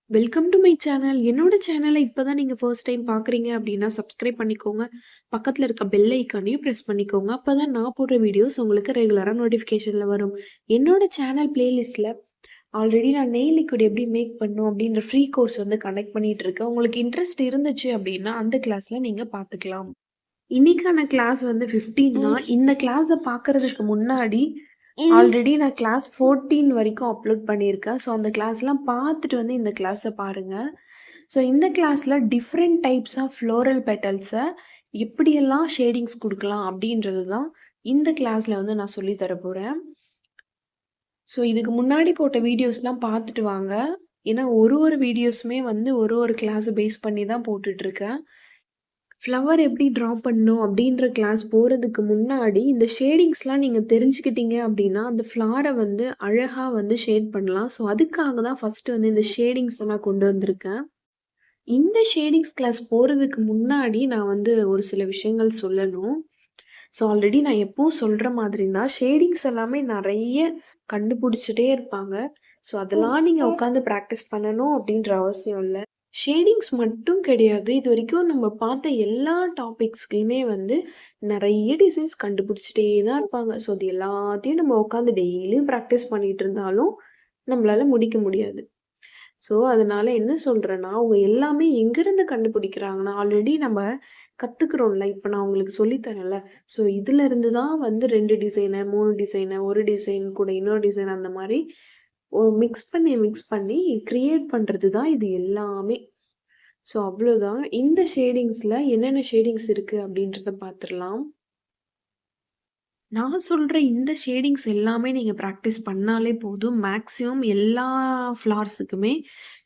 Welcome to my channel. என்னோட சேனலை இப்பதான் நீங்க ஃபர்ஸ்ட் டைம் பார்க்குறீங்க அப்படின்னா, சப்ஸ்கிரைப் பண்ணிக்கோங்க. பக்கத்துல இருக்க பெல் ஐக்கானையும் பிரஸ் பண்ணிக்கோங்க. அப்பதான் நான் போடுற வீடியோஸ் உங்களுக்கு ரெகுலரா நோட்டிஃபிகேஷன்ல வரும். என்னோட சேனல் பிளேலிஸ்ட்ல ஆல்ரெடி நான் நெயில் லிக்விட் எப்படி மேக் பண்ணணும் அப்படின்ற ஃப்ரீ கோர்ஸ் வந்து கண்டக்ட் பண்ணிட்டு இருக்கேன். உங்களுக்கு இன்ட்ரெஸ்ட் இருந்துச்சு அப்படின்னா, அந்த கிளாஸ்ல நீங்க பார்த்துக்கலாம். இன்னைக்கான கிளாஸ் வந்து 15 தான். இந்த கிளாஸ பார்க்கறதுக்கு முன்னாடி ஆல்ரெடி நான் கிளாஸ் 14 வரைக்கும் அப்லோட் பண்ணியிருக்கேன். ஸோ அந்த கிளாஸ்லாம் பார்த்துட்டு வந்து இந்த கிளாஸ பாருங்க. ஸோ இந்த கிளாஸ்ல டிஃப்ரெண்ட் டைப்ஸ் ஆஃப் ஃப்ளோரல் பெட்டல்ஸ எப்படியெல்லாம் ஷேடிங்ஸ் குடுக்கலாம் அப்படின்றது தான் இந்த கிளாஸ்ல வந்து நான் சொல்லி தரப் போறேன். ஸோ இதுக்கு முன்னாடி போட்ட வீடியோஸ்லாம் பார்த்துட்டு வாங்க. ஏன்னா ஒரு வீடியோஸுமே வந்து ஒரு கிளாஸ பேஸ் பண்ணி தான் போட்டுட்ருக்கேன். ஃப்ளவர் எப்படி ட்ரா பண்ணணும் அப்படின்ற கிளாஸ் போறதுக்கு முன்னாடி, இந்த ஷேடிங்ஸ்லாம் நீங்க தெரிஞ்சுக்கிட்டீங்க அப்படின்னா, அந்த ஃப்ளார வந்து அழகா வந்து ஷேட் பண்ணலாம். ஸோ அதுக்காக தான் ஃபர்ஸ்ட்டு வந்து இந்த ஷேடிங்ஸ நான் கொண்டு வந்திருக்கேன். இந்த ஷேடிங்ஸ் கிளாஸ் போறதுக்கு முன்னாடி நான் வந்து ஒரு சில விஷயங்கள் சொல்லணும். ஸோ ஆல்ரெடி நான் எப்பவும் சொல்ற மாதிரி தான், ஷேடிங்ஸ் எல்லாமே நெறைய கண்டுபிடிச்சுட்டே இருப்பாங்க. ஸோ அதெல்லாம் நீங்க உட்காந்து பிராக்டிஸ் பண்ணணும் அப்படின்ற அவசியம் இல்ல. ஷேடிங்ஸ் மட்டும் கிடையாது. இதுவரைக்கும் நம்ம பார்த்த எல்லா டாபிக்ஸ்க்குமே வந்து நெறைய டிசைன்ஸ் கண்டுபிடிச்சுட்டே தான் இருப்பாங்க. ஸோ அது எல்லாத்தையும் நம்ம உட்காந்து டெய்லியும் பிராக்டிஸ் பண்ணிட்டு இருந்தாலும், நம்மளால முடிக்க முடியாது. ஸோ அதனால என்ன சொல்றேன்னா, அவங்க எல்லாமே எங்கேருந்து கண்டுபிடிக்கிறாங்கன்னா, ஆல்ரெடி நம்ம கத்துக்கிறோம்ல. இப்ப நான் உங்களுக்கு சொல்லி தரேன்ல. ஸோ இதுலருந்து தான் வந்து 2 டிசைனு, 3 டிசைனு, 1 டிசைன் கூட இன்னொரு டிசைன் அந்த மாரி மிக்ஸ் பண்ணி கிரியேட் பண்றது தான் இது எல்லாமே. ஸோ அவ்வளோதான். இந்த ஷேடிங்ஸ்ல என்னென்ன ஷேடிங்ஸ் இருக்கு அப்படின்றத பார்த்துரலாம். நான் சொல்ற இந்த ஷேடிங்ஸ் எல்லாமே நீங்க பிராக்டிஸ் பண்ணாலே போதும். மேக்ஸிமம் எல்லா ஃப்ளார்ஸுக்குமே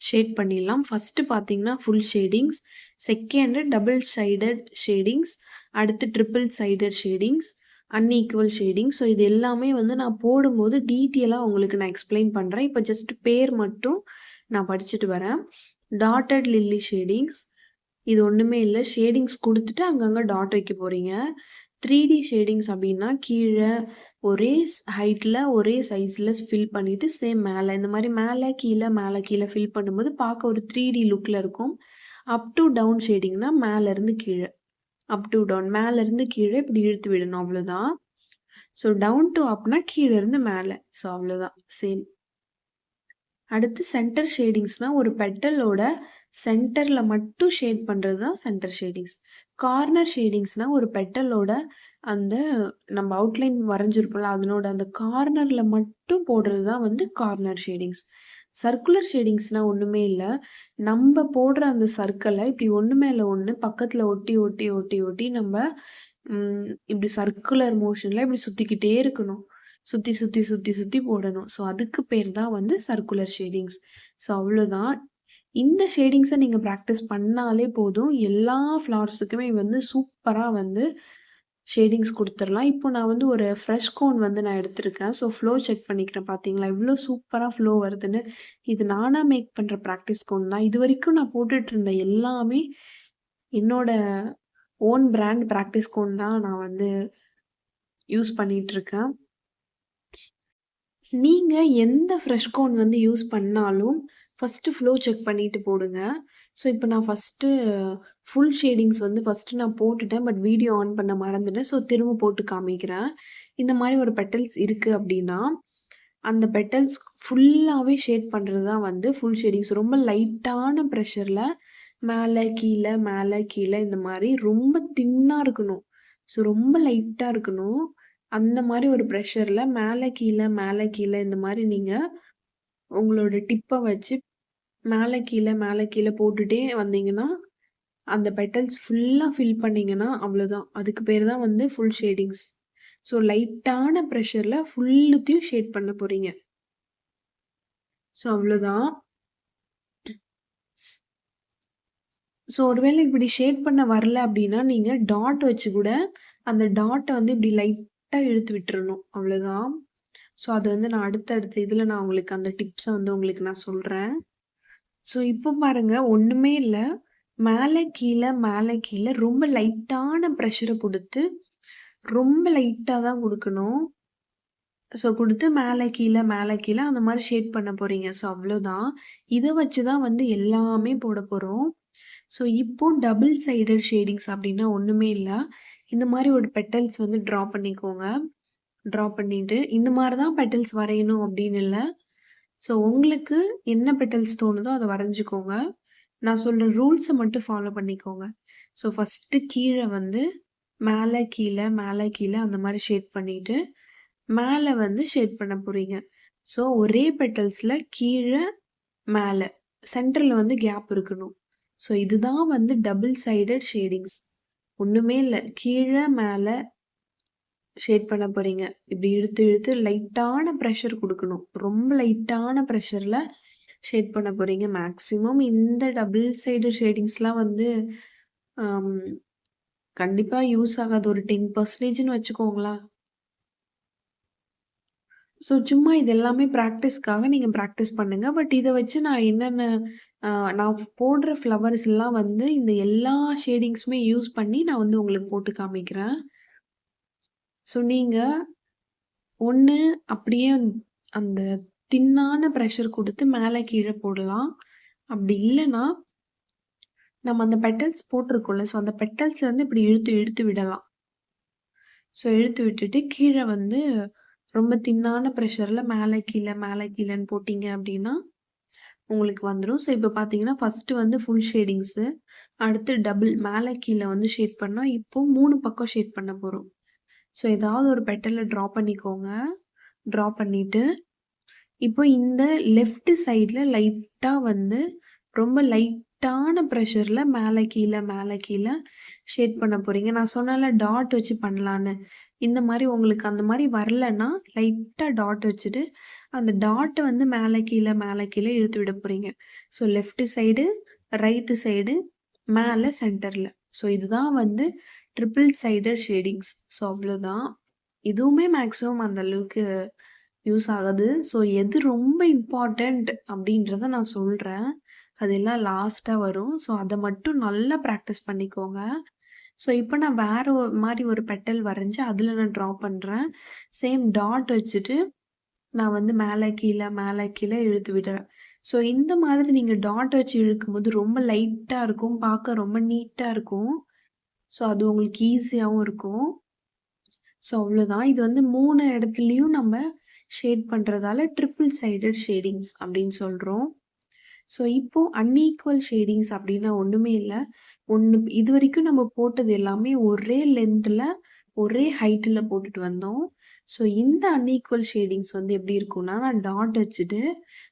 ஷேட் பண்ணிடலாம். ஃபர்ஸ்ட்டு பார்த்தீங்கன்னா, full shadings. Second double sided shadings. அடுத்து triple sided shadings. Unequal shadings. So இது எல்லாமே வந்து நான் போடும்போது டீட்டெயிலா உங்களுக்கு நான் எக்ஸ்பிளைன் பண்றேன். இப்போ ஜஸ்ட் பேர் மட்டும் நான் படிச்சுட்டு வரேன். Dotted lily shadings. இது ஒண்ணுமே இல்ல. ஷேடிங்ஸ் குடுத்துட்டு அங்கங்க டாட் வைக்க போறீங்க. 3டி ஷேடிங்ஸ் அப்டின்னா, கீழ ஒரே ஹைட்ல, ஒரே சைஸ்ல ஃபில் பண்ணிட்டு, சேம் மேல இந்த மாரி மேல, கீழ ஃபில் பண்ணும்போது பார்க்க ஒரு 3டி லுக்ல இருக்கும். அப் டூ டவுன் ஷேடிங்னா மேலருந்து கீழ. அப் டூ டவுன் மேலருந்து கீழ இப்டி இழுத்து விடணும் அவ்ளோதான். ஸோ டவுன் டூ அப்னா கீழ இருந்து மேல. ஸோ அவ்ளோதான். சேம். அடுத்து சென்டர் ஷேடிங்ஸ்னா, ஒரு பெட்டலோட சென்டர்ல மட்டும் ஷேட் பண்றது தான் சென்டர் ஷேடிங்ஸ். கார்னர் ஷேடிங்ஸ்னா, ஒரு பெட்டலோட அந்த நம்ம அவுட்லைன் வரைஞ்சிருப்போம்ல, அதனோட அந்த கார்னர்ல மட்டும் போடுறது தான் வந்து கார்னர் ஷேடிங்ஸ். சர்க்குலர் ஷேடிங்ஸ்னா ஒண்ணுமே இல்ல. நம்ப போடுற அந்த சர்க்கிள இப்டி ஒண்ணு மேல ஒண்ணு பக்கத்துல ஒட்டி நம்ப இப்டி சர்க்குலர் மோஷன்ல இப்டி சுத்திக்கிட்டே இருக்கணும். சுத்தி போடணும். ஸோ அதுக்கு பேர் தான் வந்து சர்க்குலர் ஷேடிங்ஸ். ஸோ அவ்வளோதான். இந்த ஷேடிங்ஸ நீங்க பிராக்டிஸ் பண்ணாலே போதும். எல்லா ஃப்ளார்ஸுக்குமே வந்து சூப்பரா வந்து ஷேடிங்ஸ் குடுத்துரலாம். இப்போ நான் வந்து ஒரு ஃப்ரெஷ் கோன் வந்து நான் எடுத்திருக்கேன். ஸோ ஃப்ளோ செக் பண்ணிக்கிறேன் பார்த்தீங்களா? எவ்ளோ சூப்பரா ஃப்ளோ வருதுன்னு. இது நானா மேக் பண்ற பிராக்டிஸ் கோன் தான். இதுவரைக்கும் நான் போட்டுட்டு இருந்த எல்லாமே என்னோட ஓன் பிராண்ட் பிராக்டிஸ் கோன் தான் நான் வந்து யூஸ் பண்ணிட்டு இருக்கேன். நீங்க எந்த ஃப்ரெஷ் கோன் வந்து யூஸ் பண்ணாலும், ஃபர்ஸ்ட்டு ஃப்ளோ செக் பண்ணிட்டு போடுங்க. ஸோ, இப்போ நான் ஃபர்ஸ்ட்டு ஃபுல் ஷேடிங்ஸ் வந்து ஃபர்ஸ்ட்டு நான் போட்டுட்டேன். பட் வீடியோ ஆன் பண்ண மறந்துட்டேன். ஸோ, திரும்ப போட்டு காமிக்கிறேன். இந்த மாரி ஒரு பெட்டல்ஸ் இருக்கு அப்டின்னா, அந்த பெட்டல்ஸ் ஃபுல்லாவே ஷேட் பண்றது தான் வந்து ஃபுல் ஷேடிங்ஸ். ரொம்ப லைட்டான ப்ரெஷர்ல மேல, கீழ இந்த மாரி ரொம்ப தின்னா இருக்கணும். ஸோ, ரொம்ப லைட்டா இருக்கணும். அந்த மாரி ஒரு ப்ரெஷர்ல மேல, கீழ இந்த மாரி நீங்க உங்களோட டிப்ப வச்சு மேல, கீழ போட்டுட்டே வந்தீங்கன்னா, அந்த பெட்டல்ஸ் ஃபுல்லா ஃபில் பண்ணீங்கன்னா, அவ்வளோதான். அதுக்கு பேரு தான் வந்து ஃபுல் ஷேடிங்ஸ். ஸோ, லைட்டான ப்ரெஷர்ல ஃபுல்லுத்தையும் ஷேட் பண்ண போறீங்க. ஸோ, அவ்வளோதான். ஸோ, ஒருவேளை இப்படி ஷேட் பண்ண வரல அப்படின்னா, நீங்க டாட் வச்சு கூட அந்த டாட்ட வந்து இப்படி லைட்டா இழுத்து விட்டுறணும். அவ்வளோதான். ஸோ, அது வந்து நான் அடுத்த இதுல நான் உங்களுக்கு அந்த டிப்ஸ வந்து உங்களுக்கு நான் சொல்றேன். ஸோ, இப்போ பாருங்க ஒண்ணுமே இல்ல. மேல, கீழ ரொம்ப லைட்டான ப்ரெஷர குடுத்து, ரொம்ப லைட்டா தான் குடுக்கணும். ஸோ குடுத்து மேல கீழ அந்த மாரி ஷேட் பண்ண போறீங்க. ஸோ அவ்வளோதான். இத வச்சு தான் வந்து எல்லாமே போட போறோம். ஸோ இப்போ டபுள் சைடட் ஷேடிங்ஸ் அப்டின்னா ஒண்ணுமே இல்ல. இந்த மாரி ஒரு பெட்டல்ஸ் வந்து ட்ரா பண்ணிக்கோங்க. ட்ரா பண்ணிட்டு இந்த மாரி தான் பெட்டல்ஸ் வரையணும் அப்டின்னு இல்ல. ஸோ உங்களுக்கு என்ன பெட்டல்ஸ் தோணுதோ அத வரைஞ்சுக்கோங்க. நான் சொல்ற ரூல்ஸ மட்டும் ஃபாலோ பண்ணிக்கோங்க. ஸோ ஃபர்ஸ்ட்டு கீழ வந்து மேல கீழ அந்த மாரி ஷேட் பண்ணிட்டு, மேல வந்து ஷேட் பண்ண போறீங்க. ஸோ ஒரே பெட்டல்ஸ்ல கீழ, மேல சென்டர்ல வந்து கேப் இருக்கணும். ஸோ இதுதான் வந்து டபுள் சைடட் ஷேடிங்ஸ். ஒண்ணுமே இல்ல. கீழ, மேல ஷேட் பண்ண போறீங்க. இப்டி இழுத்து இழுத்து லைட்டான பிரஷர் குடுக்கணும். ரொம்ப லைட்டான பிரஷர்ல ஷேட் பண்ண போறீங்க. மேக்ஸிமம் இந்த டபுள் சைடட் ஷேடிங்ஸ்லாம் வந்து அம் கண்டிப்பா யூஸ் ஆகாது. ஒரு 10%ன்னு வச்சுக்கோங்களேன். ஸோ சும்மா இது எல்லாமே பிராக்டிஸ்க்காக நீங்க பிராக்டிஸ் பண்ணுங்க. பட் இத வச்சு நான் என்னென்ன அ நான் போடுற ஃப்ளவர்ஸ்லாம் வந்து இந்த எல்லா ஷேடிங்ஸுமே யூஸ் பண்ணி நான் வந்து உங்களுக்கு போட்டு காமிக்கிறேன். ஸோ நீங்க ஒண்ணு அப்படியே அந்த தின்னான பிரஷர் குடுத்து மேல கீழ போடலாம். அப்படி இல்லன்னா, நம்ம அந்த பெட்டல்ஸ் போட்டிருக்கோம்ல, ஸோ அந்த பெட்டல்ஸ வந்து இப்படி இழுத்து இழுத்து விடலாம். ஸோ இழுத்து விட்டுட்டு கீழ வந்து ரொம்ப தின்னான பிரஷர்ல மேல கீழன்னு போட்டீங்க அப்படின்னா, உங்களுக்கு வந்துரும். ஸோ இப்ப பார்த்தீங்கன்னா, ஃபர்ஸ்ட்டு வந்து ஃபுல் ஷேடிங்ஸு. அடுத்து டபுள் மேல கீழ வந்து ஷேட் பண்ணோம். இப்போ 3 பக்கம் ஷேட் பண்ண போறோம். ஸோ ஏதாவது ஒரு பெட்டல ட்ரா பண்ணிக்கோங்க. ட்ரா பண்ணிட்டு இப்போ இந்த லெஃப்ட் சைட்ல லைட்டா வந்து ரொம்ப லைட்டான பிரஷர்ல மேல கீழ ஷேட் பண்ண போறீங்க. நான் சொன்னேன்ல டாட் வச்சு பண்ணலான்னு. இந்த மாரி உங்களுக்கு அந்த மாரி வரலன்னா, லைட்டா டாட் வச்சுட்டு, அந்த டாட்ட வந்து மேல கீழ இழுத்து விட போறீங்க. So left side, right side, மேல சென்டர்ல. ஸோ இதுதான் வந்து ட்ரிபிள் சைடட் ஷேடிங்ஸ். ஸோ அவ்வளோதான். இதுவுமே மேக்ஸிமம் அந்த அளவுக்கு யூஸ் ஆகுது. ஸோ எது ரொம்ப இம்பார்ட்டன்ட் அப்படின்றத நான் சொல்றேன். அதெல்லாம் லாஸ்ட்டா வரும். ஸோ அத மட்டும் நல்லா பிராக்டிஸ் பண்ணிக்கோங்க. ஸோ இப்ப நான் வேற மாரி ஒரு பெட்டல் வரைஞ்சு அதுல நான் ட்ரா பண்றேன். சேம் டாட் வச்சுட்டு நான் வந்து மேல கீழ இழுத்து விடுறேன். ஸோ இந்த மாதிரி நீங்க டாட் வச்சு இழுக்கும்போது ரொம்ப லைட்டா இருக்கும். பார்க்க ரொம்ப நீட்டா இருக்கும். ஸோ அது உங்களுக்கு ஈஸியாவும் இருக்கும். ஸோ அவ்வளோதான். இது வந்து 3 இடத்துலயும் நம்ம ஷேட் பண்றதால ட்ரிபிள் சைடட் ஷேடிங்ஸ் அப்படின்னு சொல்றோம். ஸோ இப்போ அன்ஈக்குவல் ஷேடிங்ஸ் அப்படின்னா ஒண்ணுமே இல்ல. இதுவரைக்கும் நம்ம போட்டது எல்லாமே ஒரே லென்த்ல, ஒரே ஹைட்ல போட்டுட்டு வந்தோம். ஸோ இந்த அன்ஈக்குவல் ஷேடிங்ஸ் வந்து எப்படி இருக்கும்னா, நான் டாட் வச்சுட்டு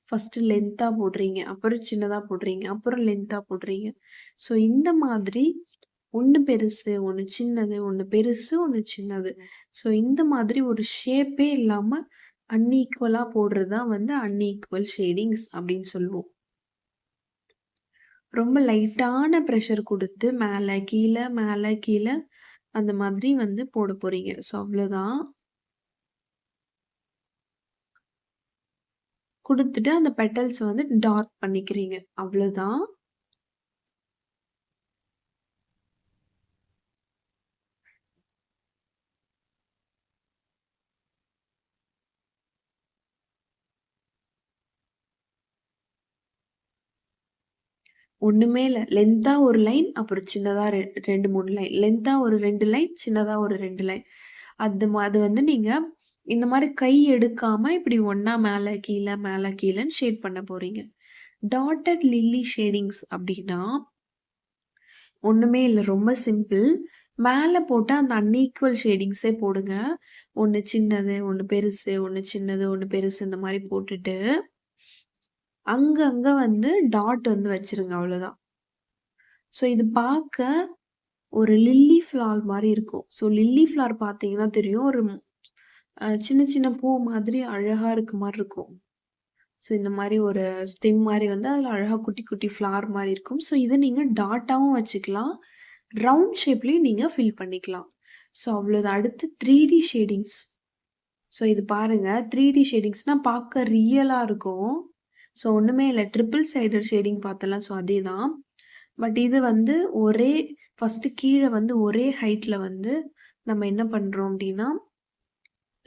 ஃபர்ஸ்ட்டு லென்த்தா போடுறீங்க. அப்புறம் சின்னதா போடுறீங்க. அப்புறம் லென்த்தா போடுறீங்க. ஸோ இந்த மாதிரி ஒண்ணு பெருசு, ஒண்ணு சின்னது, ஒண்ணு பெருசு, ஒண்ணு சின்னது. ஸோ இந்த மாதிரி ஒரு ஷேப்பே இல்லாம அன்ஈக்குவலா போடுறது தான் வந்து அன்ஈக்குவல் ஷேடிங்ஸ் அப்படின்னு சொல்லுவோம். ரொம்ப லைட்டான பிரஷர் குடுத்து மேல கீழ அந்த மாதிரி வந்து போட போறீங்க. ஸோ அவ்வளோதான். குடுத்துட்டு அந்த பெட்டல்ஸ வந்து டார்க் பண்ணிக்கிறீங்க. அவ்வளோதான். ஒண்ணுமே இல்ல. லென்த்தா ஒரு லைன், அப்புறம் சின்னதா 2, 3 லைன். லென்த்தா ஒரு 2 லைன், சின்னதா ஒரு 2 லைன். அது வந்து நீங்க இந்த மாரி கை எடுக்காம இப்படி ஒண்ணா மேல கீழன்னு ஷேட் பண்ண போறீங்க. டாட்டட் லில்லி ஷேடிங்ஸ் அப்படின்னா, ஒண்ணுமே இல்ல. ரொம்ப சிம்பிள். மேல போட்டா அந்த அன்ஈக்குவல் ஷேடிங்ஸே போடுங்க. ஒண்ணு சின்னது, ஒண்ணு பெருசு, ஒண்ணு சின்னது, ஒண்ணு பெருசு இந்த மாரி போட்டுட்டு, அங்கங்க வந்து டாட் வந்து வச்சுருங்க அவ்வளோதான். ஸோ இது பார்க்க ஒரு லில்லி ஃப்ளார் மாரி இருக்கும். ஸோ லில்லி ஃப்ளார் பார்த்தீங்கன்னா தெரியும். ஒரு சின்ன சின்ன பூ மாதிரி அழகா இருக்க மாரி இருக்கும். ஸோ இந்த மாரி ஒரு ஸ்டெம் மாரி வந்து அதில அழகா குட்டி குட்டி ஃப்ளார் மாரி இருக்கும். ஸோ இத நீங்க டாட்டாவும் வச்சுக்கலாம். ரவுண்ட் ஷேப்லயும் நீங்க ஃபில் பண்ணிக்கலாம். ஸோ அவ்வளோதான். அடுத்து 3டி ஷேடிங்ஸ். ஸோ இது பாருங்க 3டி ஷேடிங்ஸ்னா பார்க்க ரியலா இருக்கும். ஸோ ஒண்ணுமே இல்ல. ட்ரிபிள் சைடட் ஷேடிங் பார்த்தோம்ல. ஸோ அதேதான். பட் இது வந்து ஒரே ஃபர்ஸ்ட்டு கீழ வந்து ஒரே ஹைட்ல வந்து நம்ம என்ன பண்றோம் அப்டின்னா,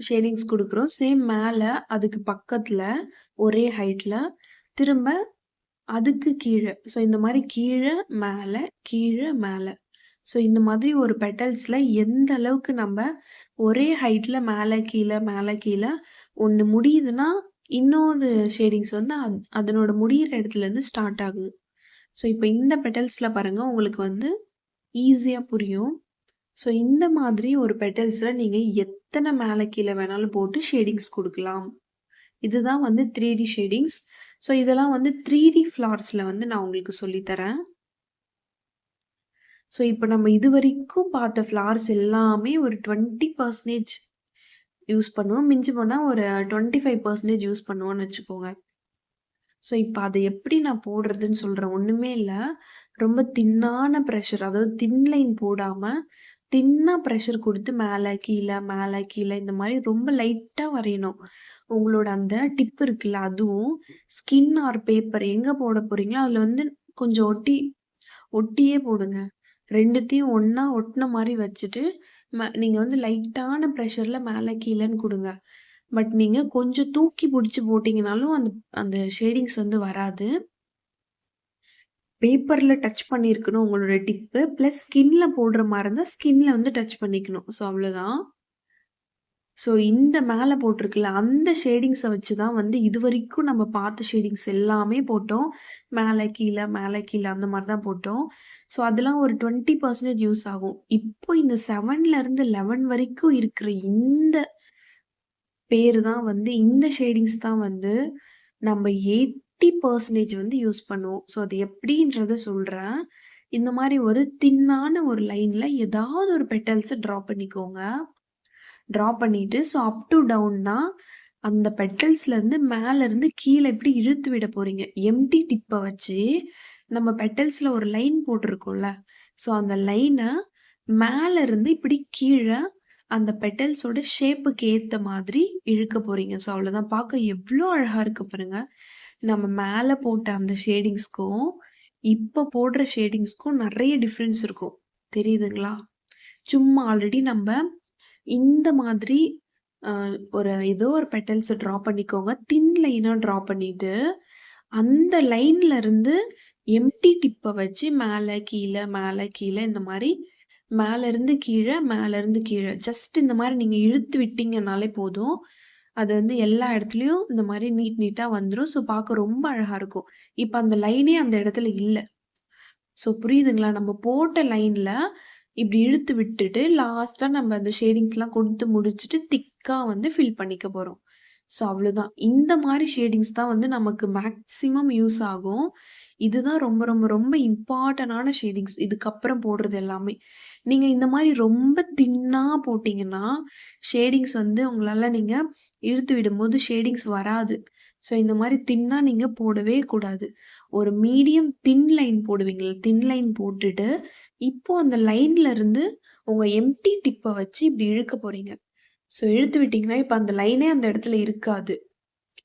ஷேடிங்ஸ் குடுக்குறோம். சேம் மேல அதுக்கு பக்கத்துல ஒரே ஹைட்ல திரும்ப அதுக்கு கீழ. ஸோ இந்த மாரி கீழ, மேல, கீழ, மேல. ஸோ இந்த மாதிரி ஒரு பெட்டல்ஸ்ல எந்த அளவுக்கு நம்ப ஒரே ஹைட்ல மேல, கீழ, மேல, கீழ ஒண்ணு முடியுதுன்னா, இன்னொரு ஷேடிங்ஸ் வந்து அதனோட முடியிற இடத்துலருந்து ஸ்டார்ட் ஆகும். ஸோ இப்ப இந்த பெட்டல்ஸ்ல பாருங்க உங்களுக்கு வந்து ஈஸியா புரியும். ஸோ இந்த மாதிரி ஒரு பெட்டல்ஸ்ல நீங்க எத்தன மேல, கீழ வேணாலும் போட்டு ஷேடிங்ஸ் குடுக்கலாம். இதுதான் வந்து 3டி ஷேடிங்ஸ். ஸோ இதெல்லாம் வந்து 3டி ஃப்ளார்ஸ்ல வந்து நான் உங்களுக்கு சொல்லி தரேன். ஸோ இப்ப நம்ம இதுவரைக்கும் பார்த்த ஃப்ளார்ஸ் எல்லாமே ஒரு 20% யூஸ் பண்ணுவோம். மிஞ்சி போனா ஒரு 25% யூஸ் பண்ணுவோம்னு வச்சுக்கோங்க. ஸோ இப்ப அத எப்படி நான் போடுறதுன்னு சொல்றேன். ஒண்ணுமே இல்ல. ரொம்ப தின்னான பிரஷர் அதாவது தின் லைன் போடாம, தின்னா பிரஷர் குடுத்து மேல, கீழ இந்த மாரி ரொம்ப லைட்டா வரையணும். உங்களோட அந்த டிப் இருக்குல்ல, அதுவும் ஸ்கின் ஆர் பேப்பர் எங்க போட போறீங்களோ, அதுல வந்து கொஞ்சம் ஒட்டியே போடுங்க. 2த்தையும் ஒண்ணா ஒட்டுன மாரி வச்சுட்டு, நீங்க வந்து லைட்டான பிரஷர்ல மேல கீழன்னு குடுங்க. பட் நீங்க கொஞ்சம் தூக்கி புடிச்சு போட்டீங்கனாலும் அந்த அந்த ஷேடிங்ஸ் வந்து வராது. பேப்பர்ல டச் பண்ணியிருக்கணும் உங்களோட டிப்பு. பிளஸ் ஸ்கின்ல போடுற மாரி இருந்தா, ஸ்கின்ல வந்து டச் பண்ணிக்கணும். ஸோ அவ்வளோதான். ஸோ இந்த மேல போட்டிருக்குல்ல, அந்த ஷேடிங்ஸ வச்சு தான் வந்து இதுவரைக்கும் நம்ம பார்த்த ஷேடிங்ஸ் எல்லாமே போட்டோம். மேல, கீழ அந்த மாரி தான் போட்டோம். ஸோ அதெல்லாம் ஒரு 20% யூஸ் ஆகும். இப்போ இந்த 7லருந்து 11 வரைக்கும் இருக்கிற இந்த பேரு தான் வந்து இந்த ஷேடிங்ஸ் தான் வந்து நம்ம 80% வந்து யூஸ் பண்ணுவோம். ஸோ அது எப்படின்றத சொல்றேன். இந்த மாரி ஒரு தின்னான ஒரு லைன்ல ஏதாவது ஒரு பெட்டல்ஸ ட்ரா பண்ணிக்கோங்க. ட்ரா பண்ணிட்டு ஸோ அப் டூ டவுன்னா அந்த பெட்டல்ஸ்லேருந்து மேலருந்து கீழ இப்படி இழுத்து விட போறீங்க. எம்ப்டி டிப்ப வச்சு நம்ம பெட்டல்ஸ்ல ஒரு லைன் போட்டிருக்கோம்ல. ஸோ அந்த லைன மேலருந்து இப்படி கீழ அந்த பெட்டல்ஸோட ஷேப்புக்கு ஏத்த மாதிரி இழுக்க போறீங்க. ஸோ அவ்வளோதான். பார்க்க எவ்ளோ அழகா இருக்கு பாருங்க. நம்ம மேல போட்ட அந்த ஷேடிங்ஸ்க்கும், இப்ப போடுற ஷேடிங்ஸ்க்கும் நெறைய டிஃபரன்ஸ் இருக்கும். தெரியுதுங்களா? சும்மா ஆல்ரெடி நம்ப இந்த மாதிரி அ ஒரு ஏதோ ஒரு பெட்டல்ஸ ட்ரா பண்ணிக்கோங்க. தின் லைனா ட்ரா பண்ணிட்டு, அந்த லைன்ல இருந்து எம்ப்டி டிப்ப வச்சு மேல, கீழ இந்த மாரி மேலருந்து கீழ, மேலருந்து கீழ ஜஸ்ட் இந்த மாரி நீங்க இழுத்து விட்டீங்கன்னாலே போதும். அது வந்து எல்லா இடத்துலயும் இந்த மாரி நீட்டா வந்துரும். ஸோ பார்க்க ரொம்ப அழகா இருக்கும். இப்ப அந்த லைனே அந்த இடத்துல இல்ல. ஸோ புரியுதுங்களா? நம்ம போட்ட லைன்ல இப்டி இழுத்து விட்டுட்டு, லாஸ்ட்டா நம்ம அந்த ஷேடிங்ஸ்லாம் குடுத்து முடிச்சுட்டு, திக்கா வந்து ஃபில் பண்ணிக்க போறோம். ஸோ அவ்ளோதான். இந்த மாரி ஷேடிங்ஸ் தான் வந்து நமக்கு மேக்ஸிமம் யூஸ் ஆகும். இதுதான் ரொம்ப, ரொம்ப, ரொம்ப இம்பார்ட்டன்டான ஷேடிங்ஸ். இதுக்கப்புறம் போடுறது எல்லாமே. நீங்க இந்த மாரி ரொம்ப தின்னா போட்டீங்கன்னா, ஷேடிங்ஸ் வந்து உங்களால நீங்க இழுத்து விடும்போது ஷேடிங்ஸ் வராது. ஸோ இந்த மாரி தின்னா நீங்க போடவே கூடாது. ஒரு மீடியம் தின் லைன் போடுவீங்கல்ல, தின் லைன் போட்டுட்டு, இப்போ அந்த லைன்ல இருந்து உங்க எம்ப்டி டிப்ப வச்சு இப்டி இழுக்க போறீங்க. ஸோ இழுத்து விட்டீங்கன்னா, இப்ப அந்த லைனே அந்த இடத்துல இருக்காது.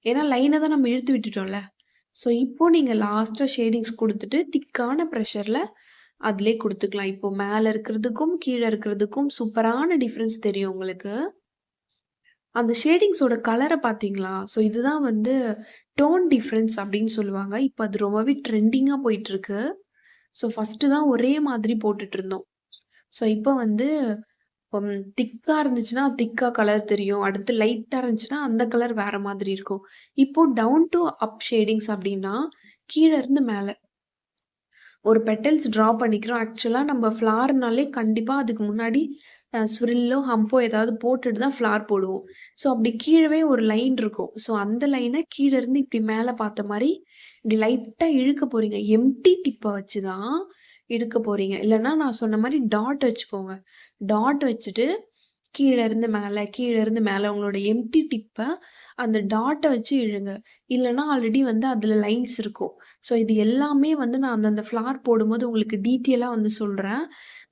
ஏன்னா லைன தான் நம்ம இழுத்து விட்டுட்டோம்ல. ஸோ இப்போ நீங்க லாஸ்ட்டா ஷேடிங்ஸ் குடுத்துட்டு, திக்கான பிரஷர்ல அதிலயே குடுத்துக்கலாம். இப்போ மேல இருக்கிறதுக்கும், கீழ இருக்கிறதுக்கும் சூப்பரான டிஃபரன்ஸ் தெரியும் உங்களுக்கு. அந்த ஷேடிங்ஸோட கலர பார்த்தீங்களா? ஸோ இதுதான் வந்து டோன் டிஃபரன்ஸ் அப்படின்னு சொல்லுவாங்க. இப்ப அது ரொம்பவே ட்ரெண்டிங்கா போயிட்டுருக்கு. ஸோ ஃபர்ஸ்ட்டு தான் ஒரே மாதிரி போட்டுட்டுருந்தோம். ஸோ இப்போ வந்து திக்கா இருந்துச்சுன்னா, திக்கா கலர் தெரியும். அடுத்து லைட்டா இருந்துச்சுன்னா, அந்த கலர் வேற மாதிரி இருக்கும். இப்போ டவுன் டூ அப் ஷேடிங்ஸ் அப்படின்னா, கீழ இருந்து மேல. ஒரு பெட்டல்ஸ் ட்ரா பண்ணிக்கிறோம். ஆக்சுவலா நம்ம ஃப்ளார்னாலே கண்டிப்பா அதுக்கு முன்னாடி ஸ்விரில்லோ, ஹம்போ ஏதாவது போட்டுட்டு தான் ஃப்ளார் போடுவோம். ஸோ அப்படி கீழவே ஒரு லைன் இருக்கும். ஸோ அந்த லைன கீழ இருந்து இப்படி மேல பார்த்த மாரி, இப்படி லைட்டா இழுக்க போறீங்க. எம்ப்டி டிப்ப வச்சு தான் இழுக்க போறீங்க. இல்லன்னா நான் சொன்ன மாரி டாட் வச்சுக்கோங்க. டாட் வச்சுட்டு கீழ இருந்து மேல, கீழ இருந்து மேல உங்களோட எம்ப்டி டிப்ப அந்த டாட்ட வச்சு இழுங்க. இல்லன்னா ஆல்ரெடி வந்து அதுல லைன்ஸ் இருக்கும். ஸோ இது எல்லாமே வந்து நான் அந்தந்த ஃப்ளார் போடும்போது உங்களுக்கு டீட்டெயிலா வந்து சொல்றேன்.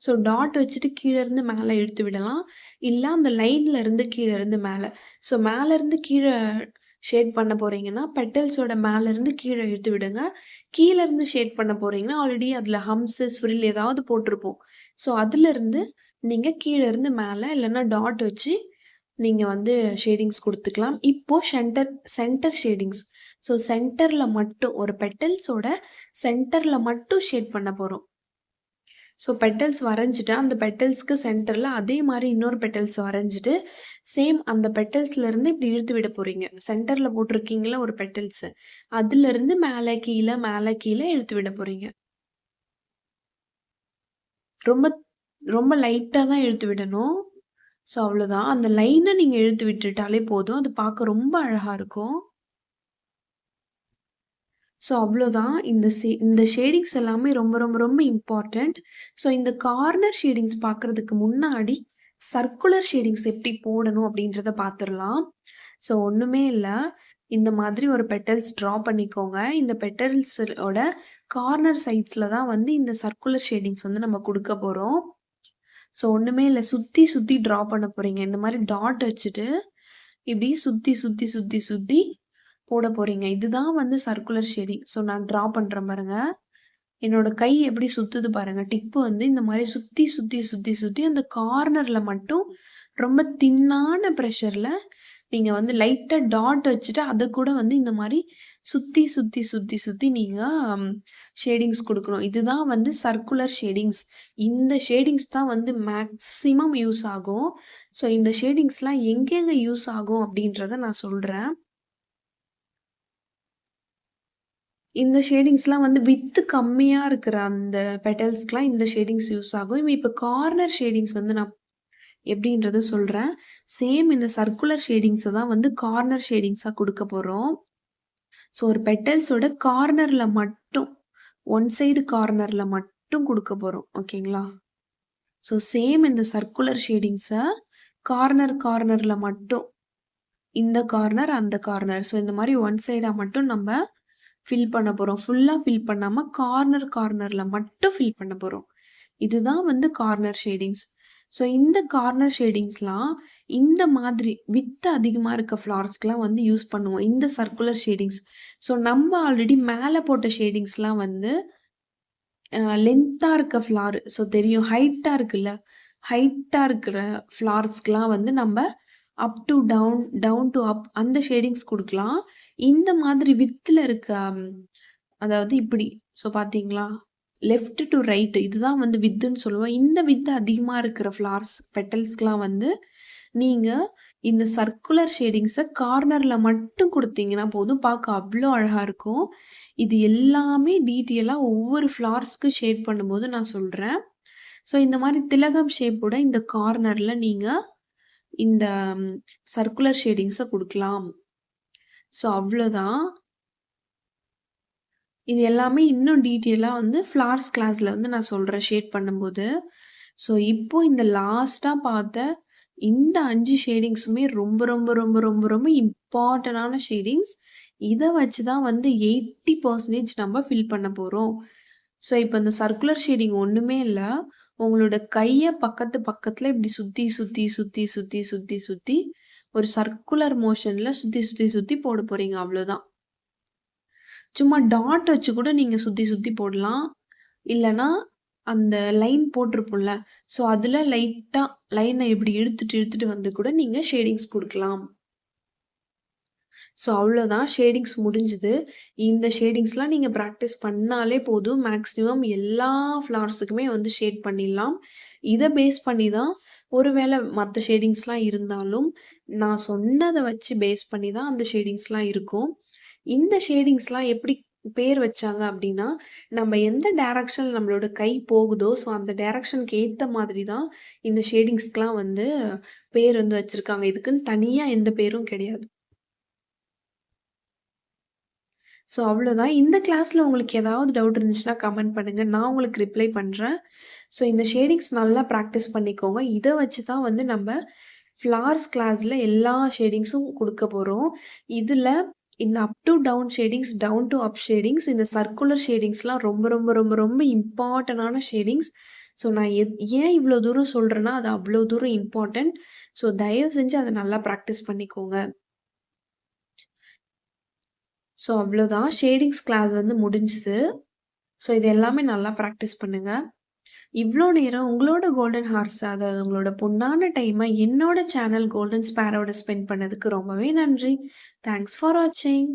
ஸோ டாட் வச்சுட்டு கீழ இருந்து மேல இழுத்து விடலாம். இல்ல அந்த லைன்ல இருந்து கீழ இருந்து மேல. ஸோ மேல இருந்து கீழ ஷேட் பண்ண போறீங்கன்னா, பெட்டல்ஸோட மேல இருந்து கீழ இழுத்து விடுங்க. கீழ இருந்து ஷேட் பண்ண போறீங்கன்னா, ஆல்ரெடி அதுல ஹம்ப்ஸ், ஸ்விரில் ஏதாவது போட்டிருப்போம். ஸோ அதுலருந்து நீங்க கீழ இருந்து மேல இல்லன்னா டாட் வச்சு நீங்க வந்து ஷேடிங்ஸ் குடுத்துக்கலாம். இப்போ சென்டர் ஷேடிங்ஸ். ஸோ சென்டர்ல மட்டும் ஒரு பெட்டல்ஸோட சென்டர்ல மட்டும் ஷேட் பண்ண போறோம். ஸோ பெட்டல்ஸ் வரைஞ்சுட்டு, அந்த பெட்டல்ஸ்க்கு சென்டர்ல அதே மாரி இன்னொரு பெட்டல்ஸ் வரைஞ்சுட்டு, சேம் அந்த பெட்டல்ஸ்லருந்து இப்படி இழுத்து விட போறீங்க. சென்டர்ல போட்டிருக்கீங்கல்ல ஒரு பெட்டல்ஸு, அதுலருந்து மேல, கீழ, மேல, கீழ இழுத்து விட போறீங்க. ரொம்ப ரொம்ப லைட்டா தான் இழுத்து விடணும். ஸோ அவ்வளோதான். அந்த லைன நீங்க இழுத்து விட்டுட்டாலே போதும். அது பார்க்க ரொம்ப அழகா இருக்கும். ஸோ அவ்வளோதான். இந்த ஷேடிங்ஸ் எல்லாமே ரொம்ப, ரொம்ப, ரொம்ப இம்பார்ட்டன்ட். ஸோ இந்த கார்னர் ஷேடிங்ஸ் பார்க்கறதுக்கு முன்னாடி, சர்க்குலர் ஷேடிங்ஸ் எப்படி போடணும் அப்படின்றத பார்த்துரலாம். ஸோ ஒண்ணுமே இல்ல. இந்த மாதிரி ஒரு பெட்டல்ஸ் ட்ரா பண்ணிக்கோங்க. இந்த பெட்டல்ஸோட கார்னர் சைட்ஸ்ல தான் வந்து இந்த சர்க்குலர் ஷேடிங்ஸ் வந்து நம்ம குடுக்க போறோம். ஸோ ஒண்ணுமே இல்ல. சுத்தி, சுத்தி ட்ரா பண்ண போறீங்க. இந்த மாரி டாட் வச்சுட்டு, இப்டி சுத்தி, சுத்தி, சுத்தி, சுத்தி போட போறீங்க. இதுதான் வந்து சர்க்குலர் ஷேடிங். ஸோ நான் ட்ரா பண்றேன் பாருங்க. என்னோட கை எப்படி சுத்துது பாருங்க. டிப்பு வந்து இந்த மாரி சுத்தி, சுத்தி, சுத்தி, சுத்தி அந்த கார்னர்ல மட்டும் ரொம்ப தின்னான பிரஷர்ல நீங்க வந்து லைட்டா டாட் வச்சுட்டு, அத கூட வந்து இந்த மாரி சுத்தி, சுத்தி, சுத்தி, சுத்தி நீங்க ஷேடிங்ஸ் குடுக்கணும். இதுதான் வந்து சர்க்குலர் ஷேடிங்ஸ். இந்த ஷேடிங்ஸ் தான் வந்து மேக்ஸிமம் யூஸ் ஆகும். ஸோ இந்த ஷேடிங்ஸ்லாம் எங்கெங்க யூஸ் ஆகும் அப்படின்றத நான் சொல்றேன். இந்த ஷேடிங்ஸ்லாம் வந்து விட்த் கம்மியா இருக்கிற அந்த பெட்டல்ஸ்க்குலாம் இந்த ஷேடிங்ஸ் யூஸ் ஆகும். இப்ப கார்னர் ஷேடிங்ஸ் வந்து நான் எப்படின்றத சொல்றேன். சேம் இந்த சர்க்குலர் ஷேடிங்ஸ தான் வந்து கார்னர் ஷேடிங்ஸா குடுக்க போறோம். ஸோ ஒரு பெட்டல்ஸோட கார்னர்ல மட்டும், ஒன் சைடு கார்னர்ல மட்டும் குடுக்க போறோம். ஓகேங்களா? ஸோ சேம் இந்த சர்க்குலர் ஷேடிங்ஸ கார்னர்ல மட்டும், இந்த கார்னர், அந்த கார்னர். ஸோ இந்த மாரி ஒன் சைடா மட்டும் நம்ப ஃபில் பண்ண போறோம். ஃபுல்லா ஃபில் பண்ணாம கார்னர்ல மட்டும் ஃபில் பண்ண போறோம். இதுதான் வந்து கார்னர் ஷேடிங்ஸ். ஸோ இந்த கார்னர் ஷேடிங்ஸ்லாம் இந்த மாதிரி விட்த் அதிகமா இருக்க ஃப்ளார்ஸ்க்குலாம் வந்து யூஸ் பண்ணுவோம். இந்த சர்க்குலர் ஷேடிங்ஸ். ஸோ நம்ம ஆல்ரெடி மேல போட்ட ஷேடிங்ஸ்லாம் வந்து லென்த்தா இருக்க ஃப்ளார். ஸோ தெரியும். ஹைட்டா இருக்குல்ல. ஹைட்டா இருக்கிற ஃப்ளார்ஸ்க்குலாம் வந்து நம்ப up to down, down to up அந்த ஷேடிங்ஸ் குடுக்கலாம். இந்த மாதிரி விட்த்ல இருக்க அதாவது இப்படி. ஸோ பார்த்தீங்களா? லெஃப்ட் டூ ரைட் இதுதான் வந்து வித்துன்னு சொல்லுவோம். இந்த வித்து அதிகமா இருக்கிற ஃப்ளார்ஸ், பெட்டல்ஸ்க்குலாம் வந்து நீங்க இந்த சர்க்குலர் ஷேடிங்ஸ கார்னர்ல மட்டும் குடுத்தீங்கன்னா போதும். பார்க்க அவ்ளோ அழகா இருக்கும். இது எல்லாமே டீட்டெயிலா ஒவ்வொரு ஃப்ளார்ஸ்க்கு ஷேட் பண்ணும்போது நான் சொல்றேன். ஸோ இந்த மாரி திலகம் ஷேப்போட இந்த கார்னர்ல நீங்க இந்த சர்க்குலர் ஷேடிங்ஸ குடுக்கலாம். ஸோ அவ்ளோதான். இது எல்லாமே இன்னும் டீட்டெயிலா வந்து ஃப்ளார்ஸ் கிளாஸ்ல வந்து நான் சொல்றேன் ஷேட் பண்ணும்போது. ஸோ இப்போ இந்த லாஸ்ட்டா பார்த்த இந்த 5 ஷேடிங்ஸுமே ரொம்ப, ரொம்ப, ரொம்ப, ரொம்ப, ரொம்ப இம்பார்ட்டன்டான ஷேடிங்ஸ். இத வச்சு தான் வந்து 80% நம்ம ஃபில் பண்ண போறோம். ஸோ இப்ப இந்த சர்க்குலர் ஷேடிங் ஒண்ணுமே இல்ல. உங்களோட கைய பக்கத்துல இப்படி சுத்தி, சுத்தி, சுத்தி, சுத்தி, சுத்தி, சுத்தி ஒரு சர்க்குலர் மோஷன்ல சுத்தி, சுத்தி, சுத்தி போட போறீங்க அவ்வளோதான். சும்மா டாட் வச்சு கூட நீங்க சுத்தி, சுத்தி போடலாம். இல்லன்னா, அந்த லைன் போட்டிருப்போம்ல. ஸோ, அதுல லைட்டா லைன இப்படி இழுத்துட்டு, இழுத்துட்டு வந்து கூட நீங்க ஷேடிங்ஸ் குடுக்கலாம். ஸோ, அவ்வளோதான் ஷேடிங்ஸ் முடிஞ்சுது. இந்த ஷேடிங்ஸ்லாம் நீங்க பிராக்டிஸ் பண்ணாலே போதும். மேக்ஸிமம் எல்லா ஃப்ளார்ஸுக்குமே வந்து ஷேட் பண்ணிடலாம். இத பேஸ் பண்ணி தான் ஒருவேள மத்த ஷேடிங்ஸ்லாம் இருந்தாலும், நான் சொன்னத வச்சு பேஸ் பண்ணி தான் அந்த ஷேடிங்ஸ்லாம் இருக்கும். இந்த ஷேடிங்ஸ்லாம் எப்படி பேர் வச்சாங்க அப்டின்னா, நம்ம எந்த டைரக்ஷன்ல நம்மளோட கை போகுதோ, ஸோ அந்த டைரக்ஷனுக்கு ஏத்த மாதிரி தான் இந்த ஷேடிங்ஸ்க்குலாம் வந்து பேர் வந்து வச்சிருக்காங்க. இதுக்குன்னு தனியா எந்த பேரும் கிடையாது. ஸோ அவ்வளோதான். இந்த கிளாஸ்ல உங்களுக்கு ஏதாவது டவுட் இருந்துச்சுன்னா கமெண்ட் பண்ணுங்க. நான் உங்களுக்கு ரிப்ளை பண்றேன். ஸோ இந்த ஷேடிங்ஸ் நல்லா பிராக்டிஸ் பண்ணிக்கோங்க. இத வச்சு தான் வந்து நம்ம ஃப்ளார்ஸ் கிளாஸ்ல எல்லா ஷேடிங்ஸும் குடுக்க போறோம். இதுல இந்த up to down shadings, down to up shadings, இந்த சர்க்குலர் ஷேடிங்ஸ்லாம் ரொம்ப, ரொம்ப, ரொம்ப, ரொம்ப இம்பார்ட்டன்டான ஷேடிங்ஸ். ஸோ நான் ஏன் இவ்ளோ தூரம் சொல்றேன்னா, அது அவ்ளோ தூரம் இம்பார்ட்டன்ட். ஸோ தயவு செஞ்சு அத நல்லா பிராக்டிஸ் பண்ணிக்கோங்க. ஸோ அவ்வளோதான். ஷேடிங்ஸ் கிளாஸ் வந்து முடிஞ்சுது. ஸோ இது எல்லாமே நல்லா பிராக்டிஸ் பண்ணுங்க. இவ்ளோ நேரம் உங்களோட கோல்டன் ஹார்ஸ் அதாவது உங்களோட பொன்னான டைம என்னோட சேனல் கோல்டன் ஸ்பேரோட ஸ்பெண்ட் பண்ணதுக்கு ரொம்பவே நன்றி. தேங்க்ஸ் ஃபார் வாட்சிங்.